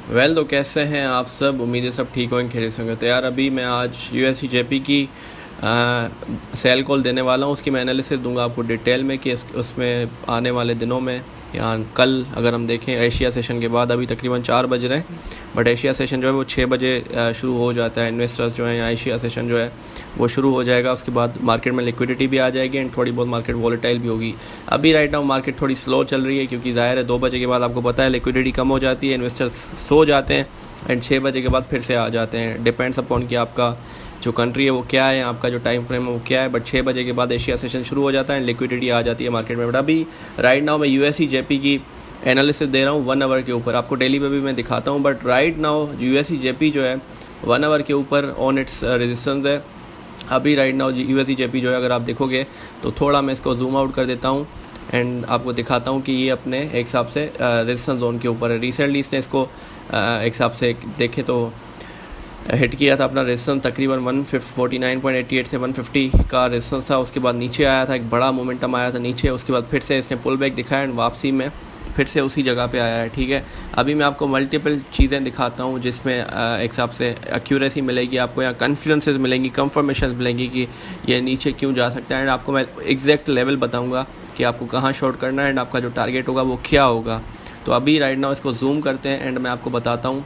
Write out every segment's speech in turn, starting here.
तो कैसे हैं आप सब। उम्मीद है सब ठीक होंगे, खैरियत से होंगे। तो यार अभी मैं आज यूएससी जेपी की सेल कॉल देने वाला हूँ। उसकी मैं एनालिसिस दूंगा आपको डिटेल में कि उसमें आने वाले दिनों में या कल अगर हम देखें एशिया सेशन के बाद, अभी तकरीबन 4 बज रहे हैं, बट एशिया सेशन जो है वो 6 बजे शुरू हो जाता है। इन्वेस्टर्स जो हैं, एशिया सेशन जो है वो शुरू हो जाएगा। उसके बाद मार्केट में लिक्विडिटी भी आ जाएगी एंड थोड़ी बहुत मार्केट वॉलेटाइल भी होगी। अभी राइट नाउ मार्केट थोड़ी स्लो चल रही है क्योंकि ज़ाहिर है 2 बजे के बाद आपको पता है लिक्विडिटी कम हो जाती है, इन्वेस्टर्स सो जाते हैं एंड 6 बजे के बाद फिर से आ जाते हैं। डिपेंड्स अपॉन कि आपका जो कंट्री है वो क्या है, आपका जो टाइम फ्रेम है वो क्या है। बट 6 बजे के बाद एशिया सेशन शुरू हो जाता है एंड लिक्विडिटी आ जाती है मार्केट में। बट अभी राइट नाउ मैं यूएससी जेपी की एनालिसिस दे रहा हूँ 1 आवर के ऊपर। आपको डेली पे भी मैं दिखाता हूँ, but right now USC JP जो है 1 आवर के ऊपर ऑन इट्स रेजिस्टेंस है। अभी राइट नाउ यूएससी जेपी जो है अगर आप देखोगे तो थोड़ा मैं इसको जूम आउट कर देता हूँ एंड आपको दिखाता हूँ कि ये अपने एक हिसाब से रेजिस्टेंस जोन के ऊपर है। रिसेंटली इसने इसको एक हिसाब से देखे तो हिट किया था अपना रेजिस्टेंस तकरीबन 149.88 से 150 का रेजिस्टेंस था। उसके बाद नीचे आया था, एक बड़ा मोमेंटम आया था नीचे। उसके बाद फिर से इसने पुल बैक दिखाया एंड वापसी में फिर से उसी जगह पे आया है। ठीक है, अभी मैं आपको मल्टीपल चीज़ें दिखाता हूँ जिसमें एक हिसाब से एक्यूरेसी मिलेगी आपको, या कन्फिडेंसेस मिलेंगी, कंफर्मेशन मिलेंगी कि ये नीचे क्यों जा सकता है। एंड आपको मैं एग्जैक्ट लेवल बताऊँगा कि आपको कहाँ शॉर्ट करना है एंड आपका जो टारगेट होगा वो क्या होगा। तो अभी राइट नाउ इसको जूम करते हैं एंड मैं आपको बताता हूँ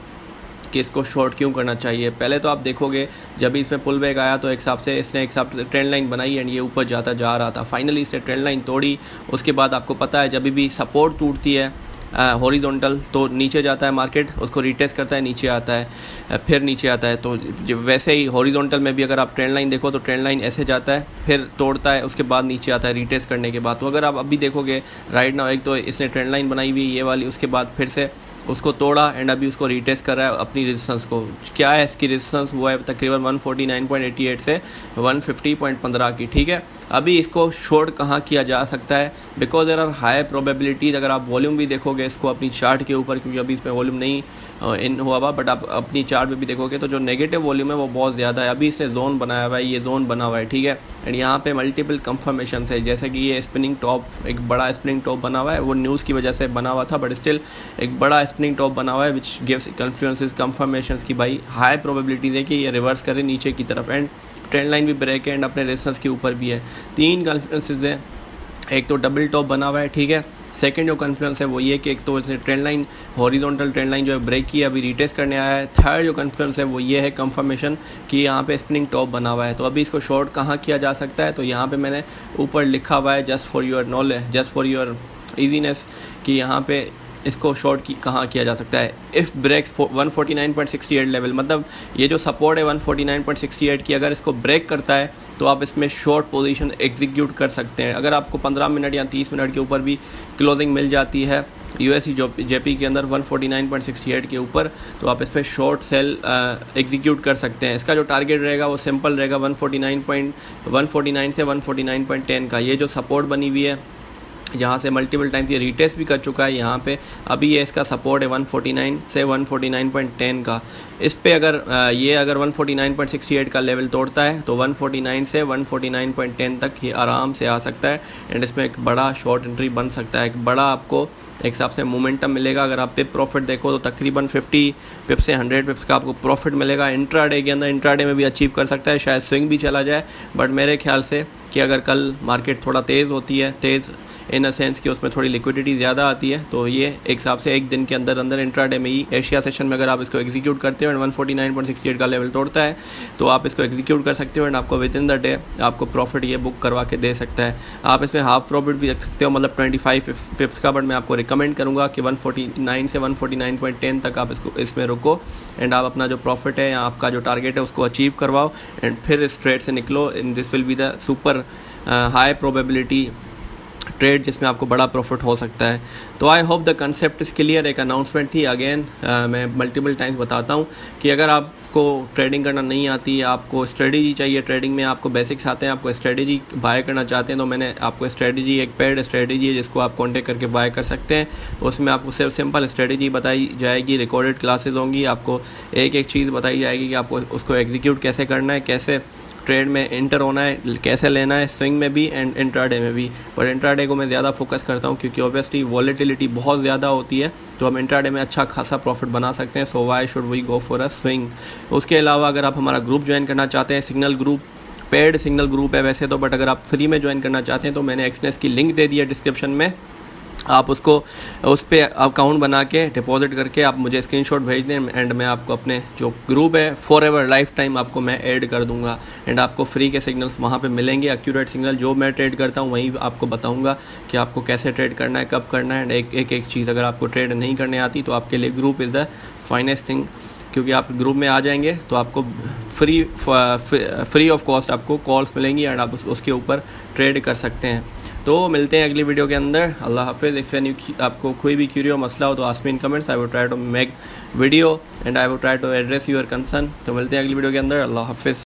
कि इसको शॉर्ट क्यों करना चाहिए। पहले तो आप देखोगे जब भी इसमें पुल बैक आया तो एक हिसाब से इसने एक हिसाब से ट्रेंड लाइन बनाई एंड ये ऊपर जाता जा रहा था। फाइनली इसने ट्रेंड लाइन तोड़ी। उसके बाद आपको पता है जब भी सपोर्ट टूटती है हॉरिजॉन्टल तो नीचे जाता है मार्केट, उसको रीटेस्ट करता है, नीचे आता है, फिर नीचे आता है। तो वैसे ही हॉरिजॉन्टल में भी अगर आप ट्रेंड लाइन देखो तो ट्रेंड लाइन ऐसे जाता है, फिर तोड़ता है, उसके बाद नीचे आता है रीटेस्ट करने के बाद। तो अगर आप अभी देखोगे राइट नाउ, एक तो इसने ट्रेंड लाइन बनाई हुई ये वाली, उसके बाद फिर से उसको तोड़ा एंड अभी उसको रीटेस्ट कर रहा है अपनी रेजिस्टेंस को। क्या है इसकी रेजिस्टेंस, वो है तकरीबन 149.88 से 150.15 की। ठीक है, अभी इसको शॉर्ट कहाँ किया जा सकता है, because there are high probabilities. अगर आप वॉल्यूम भी देखोगे इसको अपनी चार्ट के ऊपर, क्योंकि अभी इसमें वॉल्यूम नहीं इन हुआ हुआ, बट आप अपनी चार्ट में भी देखोगे तो जो नेगेटिव वॉल्यूम है वो बहुत ज़्यादा है। अभी इसने जोन बनाया हुआ है, ये जोन बना हुआ है। ठीक है, एंड यहाँ पे मल्टीपल कंफर्मेशन है, जैसे कि ये स्पिनिंग टॉप, एक बड़ा स्पिनिंग टॉप बना हुआ है, वो न्यूज़ की वजह से बना हुआ था, बट स्टिल एक बड़ा स्पिनिंग टॉप बना हुआ है विच गिव्स कन्फ्लुएंसेस कंफर्मेशन की भाई हाई प्रोबेबिलिटीज़ है कि ये रिवर्स करे नीचे की तरफ एंड ट्रेंड लाइन भी ब्रेक है एंड अपने रेजिस्टेंस के ऊपर भी है। 3 कन्फ्लुएंसेस हैं, एक तो डबल टॉप बना हुआ है। ठीक है, सेकंड जो कन्फ्लुएंस है वो ये कि एक तो इसने trend line, horizontal trend line जो है ब्रेक की, अभी रीटेस्ट करने आया है। थर्ड जो कन्फ्लुएंस है वो ये है कंफर्मेशन कि यहाँ पे स्पिनिंग टॉप बना हुआ है। तो अभी इसको शॉर्ट कहाँ किया जा सकता है, तो यहाँ पे मैंने ऊपर लिखा हुआ है just for your knowledge, just for your easiness, कि यहाँ पे इसको शॉर्ट की कहाँ किया जा सकता है। इफ़ ब्रेक्स 149.68 लेवल, मतलब ये जो सपोर्ट है 149.68 की, अगर इसको ब्रेक करता है तो आप इसमें शॉर्ट पोजीशन एग्जीक्यूट कर सकते हैं। अगर आपको 15 मिनट या 30 मिनट के ऊपर भी क्लोजिंग मिल जाती है यूएससी जेपी के अंदर 149.68 के ऊपर, तो आप इस पर शॉर्ट सेल एग्जीक्यूट कर सकते हैं। इसका जो टारगेट रहेगा वो सिंपल रहेगा 149 से 149.10 का। ये जो सपोर्ट बनी हुई है यहाँ से मल्टीपल टाइम्स ये रीटेस्ट भी कर चुका है यहाँ पे, अभी ये इसका सपोर्ट है 149 से 149.10 का। इस पे अगर ये अगर 149.68 का लेवल तोड़ता है तो 149 से 149.10 तक ये आराम से आ सकता है एंड इसमें एक बड़ा शॉर्ट एंट्री बन सकता है। एक बड़ा आपको एक हिसाब से मोमेंटम मिलेगा। अगर आप पिप प्रॉफिट देखो तो तकरीबन 50 पिप से 100 पिप्स का आपको प्रॉफिट मिलेगा इंट्राडे के अंदर। इंट्राडे में भी अचीव कर सकता है, शायद स्विंग भी चला जाए, बट मेरे ख्याल से कि अगर कल मार्केट थोड़ा तेज़ होती है, तेज़ इन अ सेंस कि उसमें थोड़ी लिक्विडिटी ज़्यादा आती है, तो ये एक हिसाब से एक दिन के अंदर अंदर इंट्राडे में ही एशिया सेशन में अगर आप इसको एग्जीक्यूट करते हो एंड 149.68 का लेवल तोड़ता है तो आप इसको एग्जीक्यूट कर सकते हो एंड आपको विद इन द डे आपको प्रॉफिट ये बुक करवा के दे सकता है। आप इसमें हाफ प्रॉफिट भी रख सकते हो, मतलब 25 पिप्स का, बट मैं आपको रिकमेंड करूँगा कि 149 से 149.10 तक आप इसमें रुको एंड आप अपना जो प्रॉफिट है या आपका जो टारगेट है उसको अचीव करवाओ एंड फिर इस ट्रेड से निकलो। In this will be the super high probability trade जिसमें आपको बड़ा प्रॉफिट हो सकता है। तो I hope the concept is clear. एक अनाउंसमेंट थी, अगेन मैं मल्टीपल टाइम्स बताता हूँ कि अगर आपको ट्रेडिंग करना नहीं आती, आपको स्ट्रेटजी चाहिए ट्रेडिंग में, आपको बेसिक्स आते हैं, आपको स्ट्रेटजी बाय करना चाहते हैं, तो मैंने आपको स्ट्रेटजी, एक पेड स्ट्रेटजी है जिसको आप कॉन्टेक्ट करके बाय कर सकते हैं। उसमें आपको सिर्फ सिंपल स्ट्रेटजी बताई जाएगी, रिकॉर्डेड क्लासेज होंगी, आपको एक एक चीज़ बताई जाएगी कि आपको उसको एग्जीक्यूट कैसे करना है, कैसे ट्रेड में इंटर होना है, कैसे लेना है, स्विंग में भी एंड इंट्राडे में भी। पर इंट्राडे को मैं ज़्यादा फोकस करता हूँ क्योंकि ऑब्वियसली वॉलेटिलिटी बहुत ज़्यादा होती है, तो हम इंट्राडे में अच्छा खासा प्रॉफिट बना सकते हैं। So why should we go for a swing. उसके अलावा अगर आप हमारा ग्रुप ज्वाइन करना चाहते हैं, signal group, paid signal group है वैसे तो, बट अगर आप फ्री में ज्वाइन करना चाहते हैं तो मैंने एक्सनेस की लिंक दे दी है डिस्क्रिप्शन में। आप उसको उस पर अकाउंट बना के डिपॉजिट करके आप मुझे स्क्रीनशॉट भेज दें एंड मैं आपको अपने जो ग्रुप है फॉर एवर लाइफ टाइम आपको मैं ऐड कर दूंगा एंड आपको फ्री के सिग्नल्स वहाँ पे मिलेंगे। एक्यूरेट सिग्नल जो मैं ट्रेड करता हूँ वहीं आपको बताऊंगा कि आपको कैसे ट्रेड करना है, कब करना है। एंड एक चीज़ अगर आपको ट्रेड नहीं करने आती तो आपके लिए group is the finest thing, क्योंकि आप ग्रुप में आ जाएंगे तो आपको फ्री ऑफ कॉस्ट आपको कॉल्स मिलेंगी एंड आप उसके ऊपर ट्रेड कर सकते हैं। तो मिलते हैं अगली वीडियो के अंदर। अल्लाह हाफिज़। इफ़ एनी आपको कोई भी क्यूरियो मसला हो तो ask me in comments, I will try to make video and I will try to address your concern. तो मिलते हैं अगली वीडियो के अंदर। अल्लाह हाफिज़।